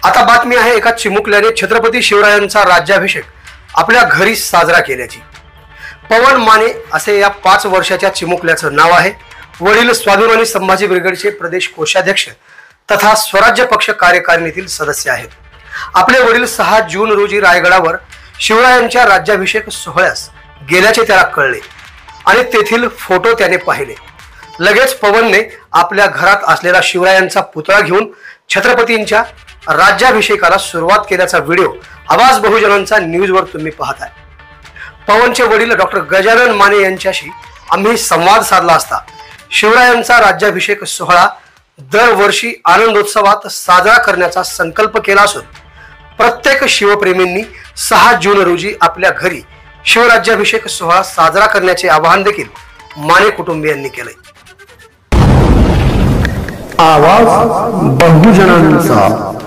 आता बातमी आहे एका चिमुकल्याने छत्रपती शिवरायांचा राज्याभिषेक आपल्या घरी साजरा केल्याची। पवन माने असे या 5 वर्षाच्या चिमुकल्याचं नाव आहे। वडील स्वाभिमानी संभाजी ब्रिगेडचे प्रदेश कोषाध्यक्ष तथा स्वराज्य पक्ष कार्यकारिणीतील सदस्य आहेत। आपले वडील 6 जून रोजी रायगडावर शिवरायांच्या राज्याभिषेक सोहळ्यास गेल्याचे त्याला कळले आणि तेथील फोटो त्याने पाहिले। लगेच पवनने आपल्या घरात असलेला शिवरायांचा पुतळा घेऊन छत्रपतींच्या राज्याभिषेकाला सुरुवात केल्याचा व्हिडिओ आवाज बहुजनांचा न्यूजवर तुम्ही पाहताय। पवनचे वडील डॉक्टर गजानन माने यांच्याशी आम्ही संवाद साधला असता शिवरायांचा राज्याभिषेक सोहळा दरवर्षी आनंदोत्सवात साजरा करण्याचा संकल्प केला असून प्रत्येक शिवप्रेमींनी 6 जून रोजी आपल्या घरी शिवराज्याभिषेक सोहळा साजरा करण्याचे आवाहन देखील माने कुटुंबियांनी केले। आवाज बहुजनांचा।